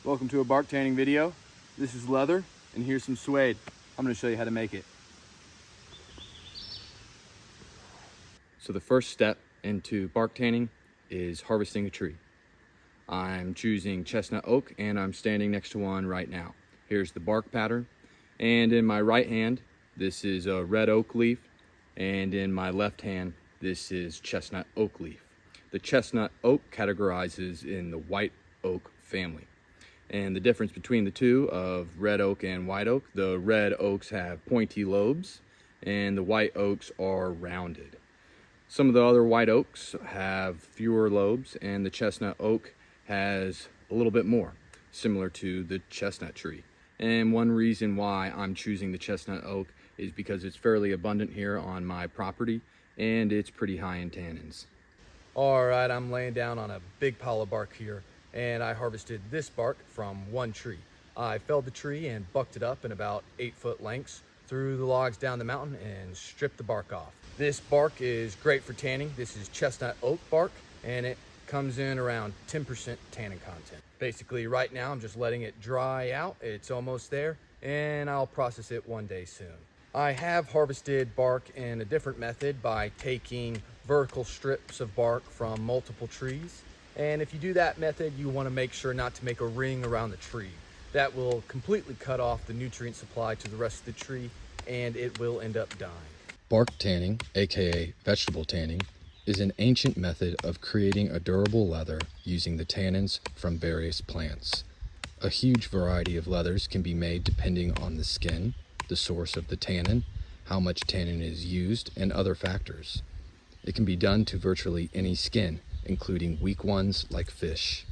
Welcome to a bark tanning video. This is leather and here's some suede. I'm going to show you how to make it. So the first step into bark tanning is harvesting a tree. I'm choosing chestnut oak and I'm standing next to one right now. Here's the bark pattern, and in my right hand this is a red oak leaf, and in my left hand this is chestnut oak leaf. The chestnut oak categorizes in the white oak family. And the difference between the two of red oak and white oak, the red oaks have pointy lobes and the white oaks are rounded. Some of the other white oaks have fewer lobes and the chestnut oak has a little bit more, similar to the chestnut tree. And one reason why I'm choosing the chestnut oak is because it's fairly abundant here on my property and it's pretty high in tannins. All right, I'm laying down on a big pile of bark here, and I harvested this bark from one tree. I felled the tree and bucked it up in about 8-foot lengths, threw the logs down the mountain and stripped the bark off. This bark is great for tanning. This is chestnut oak bark and it comes in around 10% tannin content. Basically right now I'm just letting it dry out. It's almost there and I'll process it one day soon. I have harvested bark in a different method by taking vertical strips of bark from multiple trees. And if you do that method, you want to make sure not to make a ring around the tree. That will completely cut off the nutrient supply to the rest of the tree and it will end up dying. Bark tanning, aka vegetable tanning, is an ancient method of creating a durable leather using the tannins from various plants. A huge variety of leathers can be made depending on the skin, the source of the tannin, how much tannin is used, and other factors. It can be done to virtually any skin, including weak ones like fish.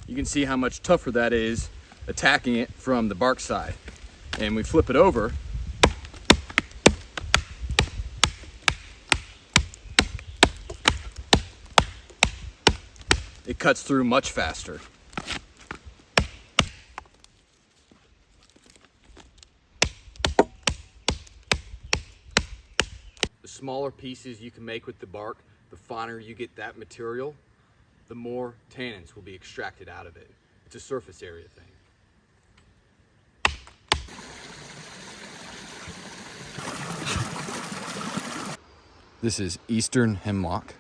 You can see how much tougher that is attacking it from the bark side. And we flip it over, it cuts through much faster. The smaller pieces you can make with the bark, the finer you get that material, the more tannins will be extracted out of it. It's a surface area thing. This is eastern hemlock.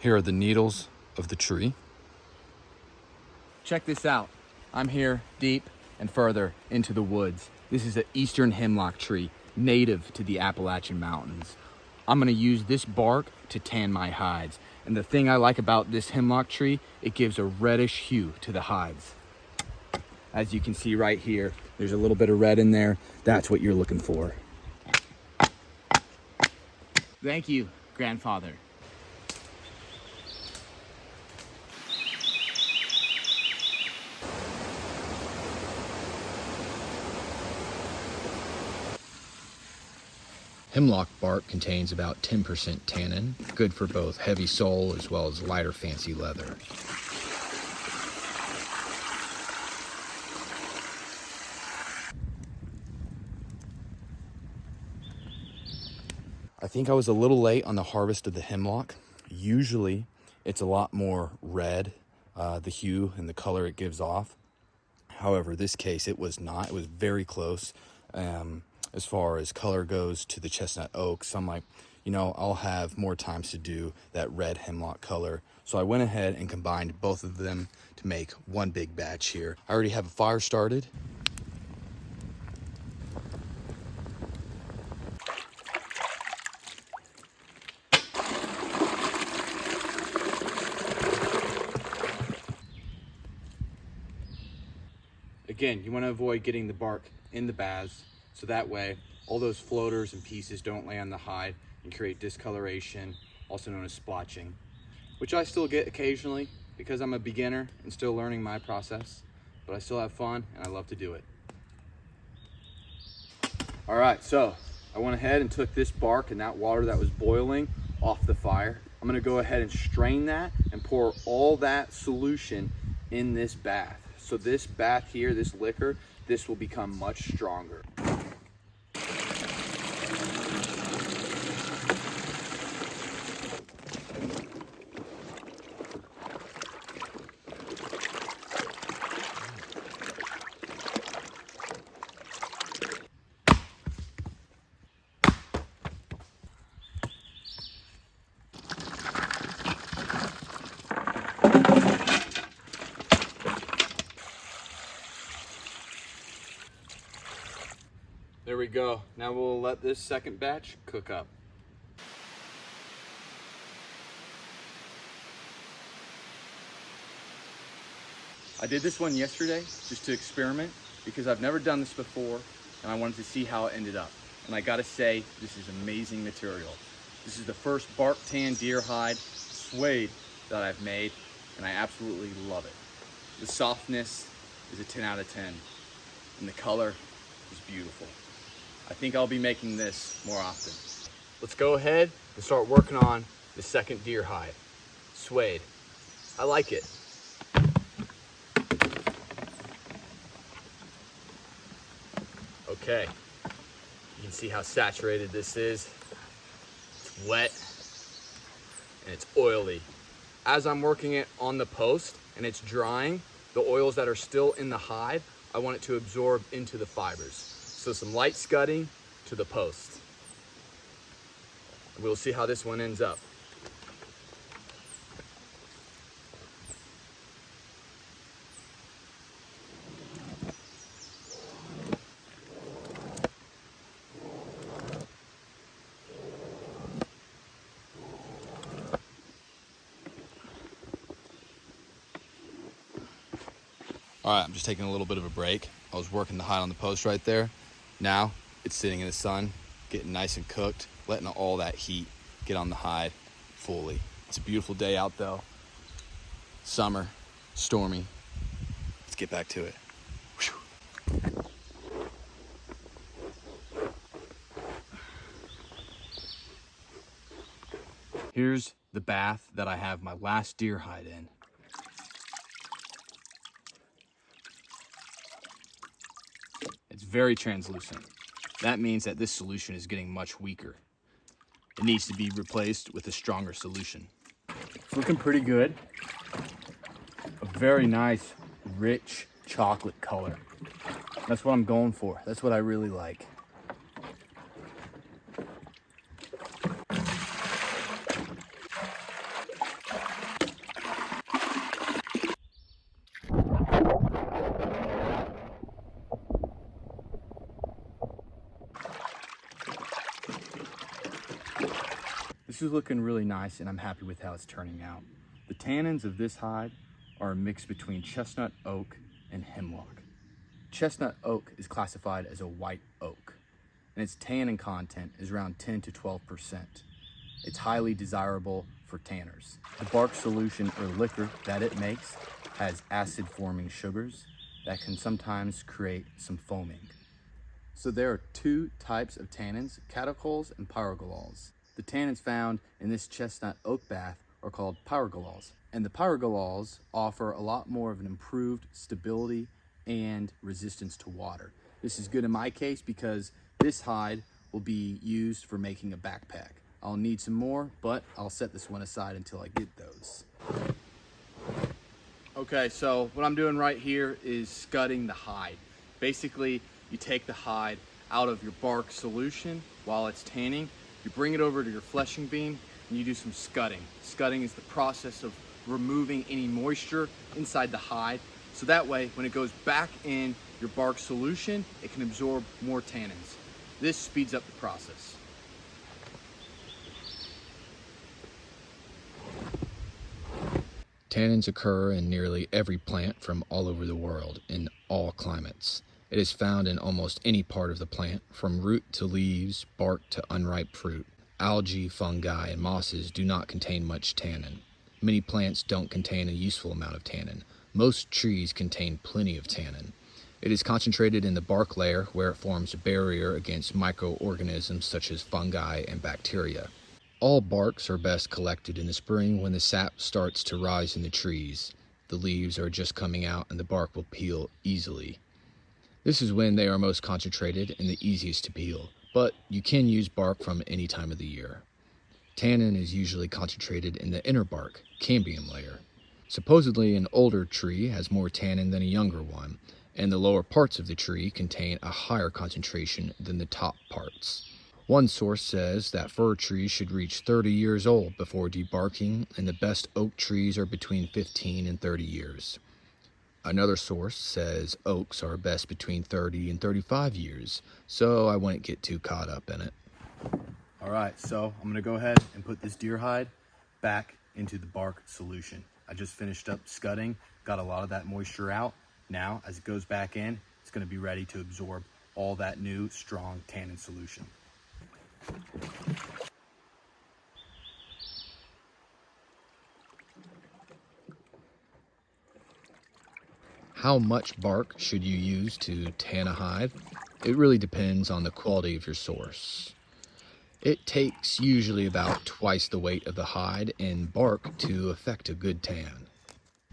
Here are the needles of the tree. Check this out. I'm here deep and further into the woods. This is an eastern hemlock tree, native to the Appalachian Mountains. I'm gonna use this bark to tan my hides. And the thing I like about this hemlock tree, it gives a reddish hue to the hides. As you can see right here, there's a little bit of red in there. That's what you're looking for. Thank you, grandfather. Hemlock bark contains about 10% tannin, good for both heavy sole as well as lighter fancy leather. I think I was a little late on the harvest of the hemlock. Usually it's a lot more red, the hue and the color it gives off. However, this case it was not. It was very close as far as color goes to the chestnut oak. So I'm like, you know, I'll have more times to do that red hemlock color. So I went ahead and combined both of them to make one big batch here. I already have a fire started. Again, you want to avoid getting the bark in the baths, so that way all those floaters and pieces don't lay on the hide and create discoloration, also known as splotching, which I still get occasionally because I'm a beginner and still learning my process, but I still have fun and I love to do it. All right, so I went ahead and took this bark and that water that was boiling off the fire. I'm gonna go ahead and strain that and pour all that solution in this bath. So this bath here, this liquor, this will become much stronger. we go. Now we'll let this second batch cook up. I did this one yesterday just to experiment because I've never done this before and I wanted to see how it ended up. And I gotta say, this is amazing material. This is the first bark tan deer hide suede that I've made and I absolutely love it. The softness is a 10 out of 10 and the color is beautiful. I think I'll be making this more often. Let's go ahead and start working on the second deer hide, suede. I like it. Okay, you can see how saturated this is. It's wet and it's oily. As I'm working it on the post and it's drying, the oils that are still in the hide, I want it to absorb into the fibers. So some light scudding to the post. We'll see how this one ends up. All right, I'm just taking a little bit of a break. I was working the hide on the post right there. Now it's sitting in the sun, getting nice and cooked, letting all that heat get on the hide fully. It's a beautiful day out though. Summer, stormy. Let's get back to it. Whew. Here's the bath that I have my last deer hide in. It's very translucent. That means that this solution is getting much weaker. It needs to be replaced with a stronger solution. It's looking pretty good. A very nice, rich chocolate color. That's what I'm going for. That's what I really like. This is looking really nice and I'm happy with how it's turning out. The tannins of this hide are a mix between chestnut oak and hemlock. Chestnut oak is classified as a white oak and its tannin content is around 10 to 12%. It's highly desirable for tanners. The bark solution or liquor that it makes has acid forming sugars that can sometimes create some foaming. So there are two types of tannins, catechol and pyrgalols. The tannins found in this chestnut oak bath are called pyrgalols, and the pyrgalols offer a lot more of an improved stability and resistance to water. This is good in my case because this hide will be used for making a backpack. I'll need some more, but I'll set this one aside until I get those. Okay, so what I'm doing right here is scudding the hide. Basically, you take the hide out of your bark solution while it's tanning. You bring it over to your fleshing beam and you do some scudding. Scudding is the process of removing any moisture inside the hide. So that way, when it goes back in your bark solution, it can absorb more tannins. This speeds up the process. Tannins occur in nearly every plant from all over the world in all climates. It is found in almost any part of the plant, from root to leaves, bark to unripe fruit. Algae, fungi, and mosses do not contain much tannin. Many plants don't contain a useful amount of tannin. Most trees contain plenty of tannin. It is concentrated in the bark layer where it forms a barrier against microorganisms such as fungi and bacteria. All barks are best collected in the spring when the sap starts to rise in the trees. The leaves are just coming out and the bark will peel easily. This is when they are most concentrated and the easiest to peel, but you can use bark from any time of the year. Tannin is usually concentrated in the inner bark, cambium layer. Supposedly an older tree has more tannin than a younger one, and the lower parts of the tree contain a higher concentration than the top parts. One source says that fir trees should reach 30 years old before debarking, and the best oak trees are between 15 and 30 years. Another source says oaks are best between 30 and 35 years, so I wouldn't get too caught up in it. All right, so I'm gonna go ahead and put this deer hide back into the bark solution. I just finished up scudding, got a lot of that moisture out. Now, as it goes back in, it's gonna be ready to absorb all that new, strong tannin solution. How much bark should you use to tan a hide? It really depends on the quality of your source. It takes usually about twice the weight of the hide in bark to affect a good tan.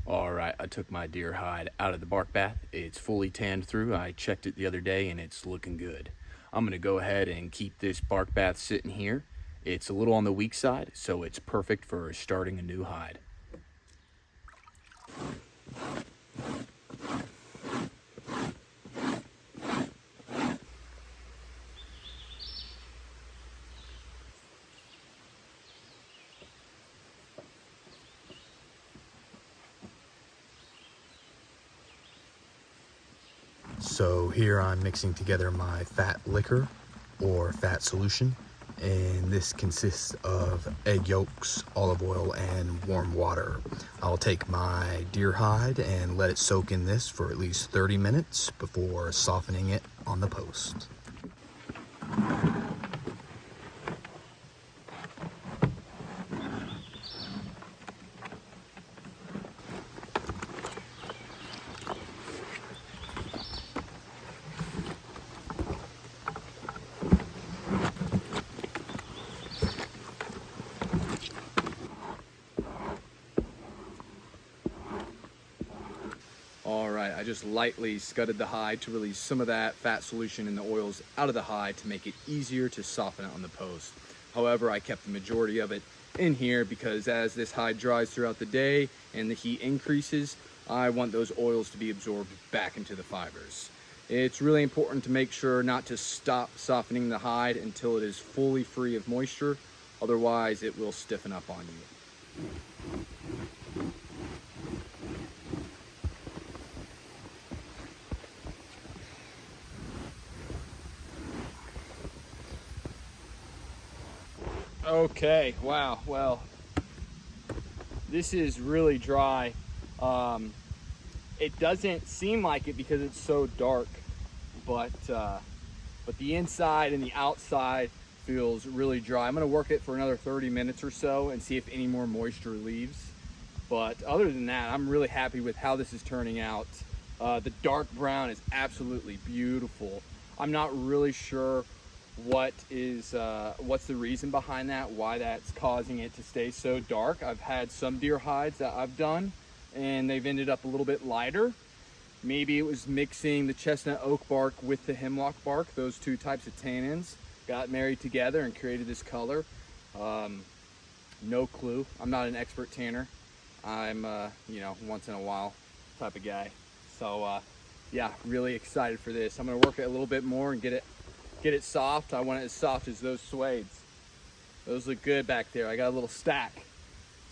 All right, I took my deer hide out of the bark bath. It's fully tanned through. I checked it the other day and it's looking good. I'm gonna go ahead and keep this bark bath sitting here. It's a little on the weak side, so it's perfect for starting a new hide. So here I'm mixing together my fat liquor or fat solution, and this consists of egg yolks, olive oil, and warm water. I'll take my deer hide and let it soak in this for at least 30 minutes before softening it on the post. All right, I just lightly scudded the hide to release some of that fat solution and the oils out of the hide to make it easier to soften it on the post. However, I kept the majority of it in here because as this hide dries throughout the day and the heat increases, I want those oils to be absorbed back into the fibers. It's really important to make sure not to stop softening the hide until it is fully free of moisture, otherwise it will stiffen up on you. Okay, wow, well, this is really dry. It doesn't seem like it because it's so dark, but the inside and the outside feels really dry. I'm gonna work it for another 30 minutes or so and see if any more moisture leaves. But other than that, I'm really happy with how this is turning out. The dark brown is absolutely beautiful. I'm not really sure what's the reason behind that, why that's causing it to stay so dark. I've had some deer hides that I've done and they've ended up a little bit lighter. Maybe it was mixing the chestnut oak bark with the hemlock bark. Those two types of tannins got married together and created this color. No clue. I'm not an expert tanner. I'm once in a while type of guy. So yeah, really excited for this. I'm gonna work it a little bit more and get it soft. I want it as soft as those suedes. Those look good back there. I got a little stack.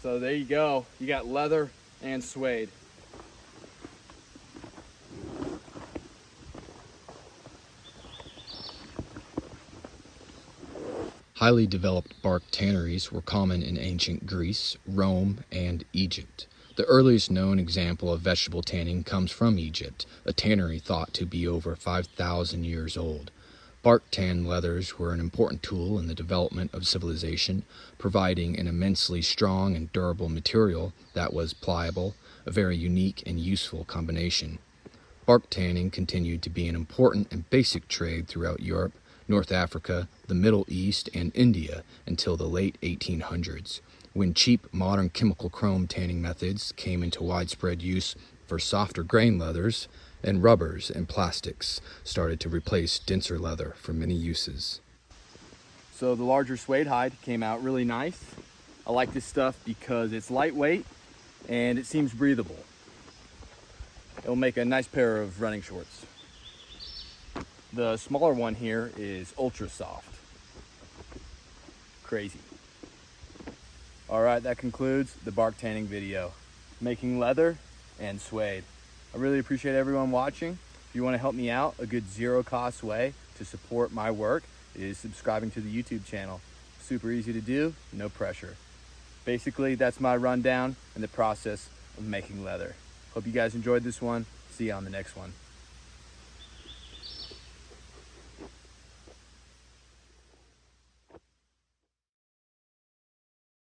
So there you go. You got leather and suede. Highly developed bark tanneries were common in ancient Greece, Rome, and Egypt. The earliest known example of vegetable tanning comes from Egypt, a tannery thought to be over 5,000 years old. Bark tan leathers were an important tool in the development of civilization, providing an immensely strong and durable material that was pliable, a very unique and useful combination. Bark tanning continued to be an important and basic trade throughout Europe, North Africa, the Middle East, and India until the late 1800s, when cheap modern chemical chrome tanning methods came into widespread use for softer grain leathers, and rubbers and plastics started to replace denser leather for many uses. So the larger suede hide came out really nice. I like this stuff because it's lightweight and it seems breathable. It'll make a nice pair of running shorts. The smaller one here is ultra soft. Crazy. All right, that concludes the bark tanning video. Making leather and suede. I really appreciate everyone watching. If you want to help me out, a good zero-cost way to support my work is subscribing to the YouTube channel. Super easy to do, no pressure. Basically, that's my rundown and the process of making leather. Hope you guys enjoyed this one. See you on the next one.